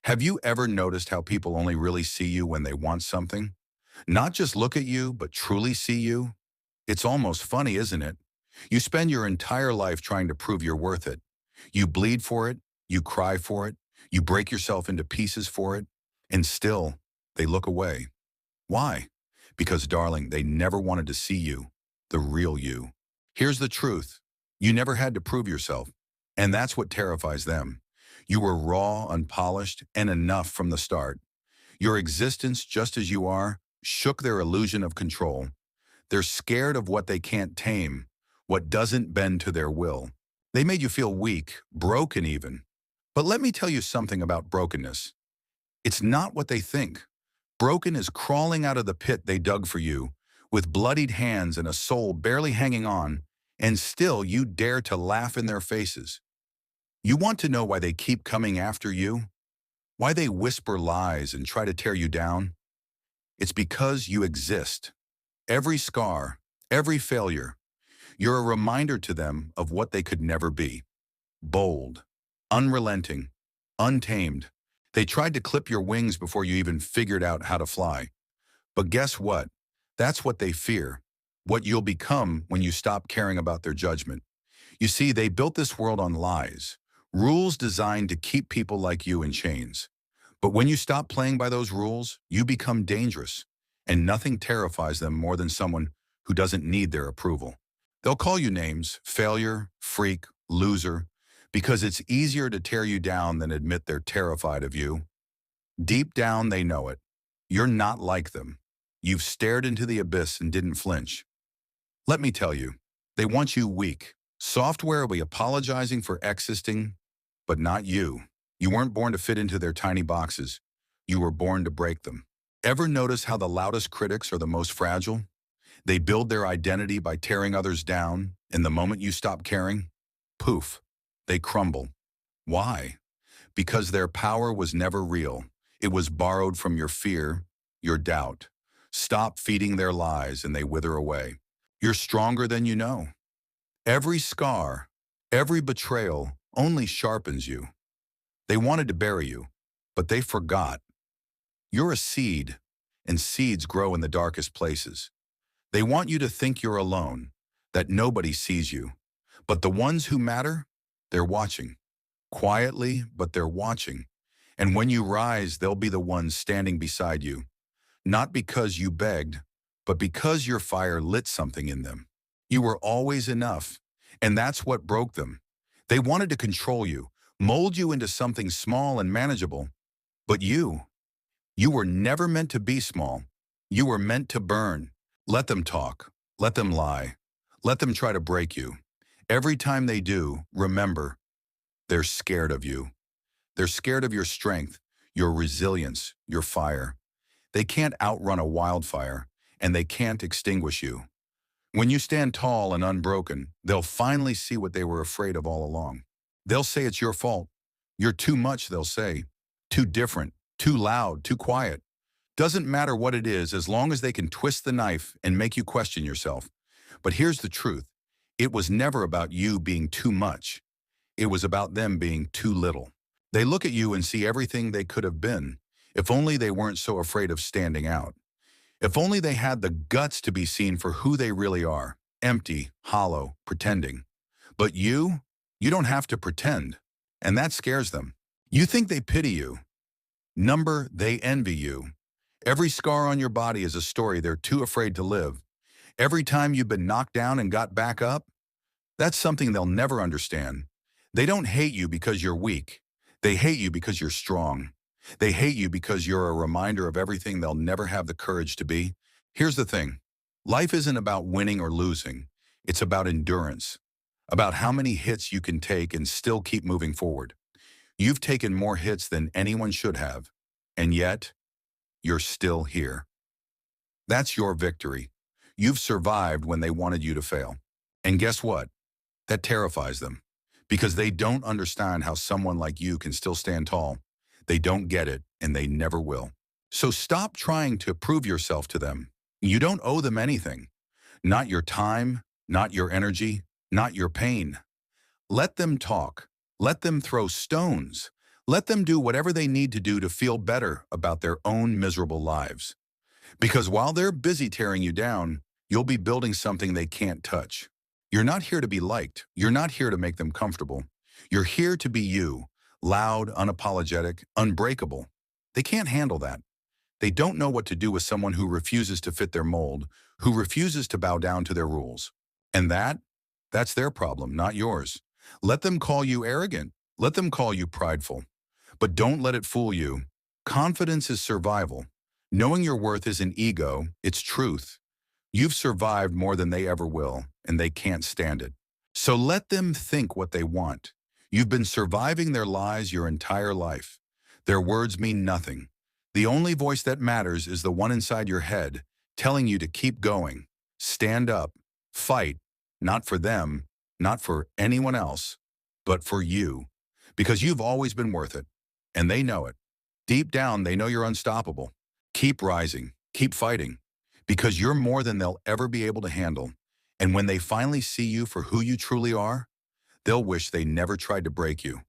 Have you ever noticed how people only really see you when they want something? Not just look at you, but truly see you? It's almost funny, isn't it? You spend your entire life trying to prove you're worth it. You bleed for it, you cry for it, you break yourself into pieces for it, and still, they look away. Why? Because, darling, they never wanted to see you, the real you. Here's the truth. You never had to prove yourself, and that's what terrifies them. You were raw, unpolished, and enough from the start. Your existence, just as you are, shook their illusion of control. They're scared of what they can't tame, what doesn't bend to their will. They made you feel weak, broken even. But let me tell you something about brokenness. It's not what they think. Broken is crawling out of the pit they dug for you, with bloodied hands and a soul barely hanging on, and still you dare to laugh in their faces. You want to know why they keep coming after you? Why they whisper lies and try to tear you down? It's because you exist. Every scar, every failure, you're a reminder to them of what they could never be. Bold, unrelenting, untamed. They tried to clip your wings before you even figured out how to fly. But guess what? That's what they fear. What you'll become when you stop caring about their judgment. You see, they built this world on lies, rules designed to keep people like you in chains. But when you stop playing by those rules, you become dangerous, and nothing terrifies them more than someone who doesn't need their approval. They'll call you names, failure, freak, loser, because it's easier to tear you down than admit they're terrified of you. Deep down, they know it. You're not like them. You've stared into the abyss and didn't flinch. Let me tell you, they want you weak. Software will be apologizing for existing, but not you. You weren't born to fit into their tiny boxes. You were born to break them. Ever notice how the loudest critics are the most fragile? They build their identity by tearing others down, and the moment you stop caring, poof, they crumble. Why? Because their power was never real. It was borrowed from your fear, your doubt. Stop feeding their lies and they wither away. You're stronger than you know. Every scar, every betrayal only sharpens you. They wanted to bury you, but they forgot. You're a seed, and seeds grow in the darkest places. They want you to think you're alone, that nobody sees you. But the ones who matter, they're watching. Quietly, but they're watching. And when you rise, they'll be the ones standing beside you. Not because you begged, but because your fire lit something in them. You were always enough, and that's what broke them. They wanted to control you, mold you into something small and manageable. But you were never meant to be small. You were meant to burn. Let them talk. Let them lie. Let them try to break you. Every time they do, remember, they're scared of you. They're scared of your strength, your resilience, your fire. They can't outrun a wildfire, and they can't extinguish you. When you stand tall and unbroken, they'll finally see what they were afraid of all along. They'll say it's your fault. You're too much, they'll say. Too different, too loud, too quiet. Doesn't matter what it is as long as they can twist the knife and make you question yourself. But here's the truth. It was never about you being too much. It was about them being too little. They look at you and see everything they could have been, if only they weren't so afraid of standing out. If only they had the guts to be seen for who they really are, empty, hollow, pretending. But you don't have to pretend, and that scares them. You think they pity you. They envy you. Every scar on your body is a story they're too afraid to live. Every time you've been knocked down and got back up, that's something they'll never understand. They don't hate you because you're weak. They hate you because you're strong. They hate you because you're a reminder of everything they'll never have the courage to be. Here's the thing. Life isn't about winning or losing. It's about endurance, about how many hits you can take and still keep moving forward. You've taken more hits than anyone should have, and yet, you're still here. That's your victory. You've survived when they wanted you to fail. And guess what? That terrifies them, because they don't understand how someone like you can still stand tall. They don't get it, and they never will. So stop trying to prove yourself to them. You don't owe them anything. Not your time, not your energy, not your pain. Let them talk. Let them throw stones. Let them do whatever they need to do to feel better about their own miserable lives. Because while they're busy tearing you down, you'll be building something they can't touch. You're not here to be liked. You're not here to make them comfortable. You're here to be you, loud, unapologetic, unbreakable. They can't handle that. They don't know what to do with someone who refuses to fit their mold, who refuses to bow down to their rules. And that's their problem, not yours. Let them call you arrogant. Let them call you prideful. But don't let it fool you. Confidence is survival. Knowing your worth isn't ego, it's truth. You've survived more than they ever will, and they can't stand it. So let them think what they want. You've been surviving their lies your entire life. Their words mean nothing. The only voice that matters is the one inside your head, telling you to keep going, stand up, fight, not for them, not for anyone else, but for you. Because you've always been worth it, and they know it. Deep down, they know you're unstoppable. Keep rising, keep fighting, because you're more than they'll ever be able to handle. And when they finally see you for who you truly are, they'll wish they never tried to break you.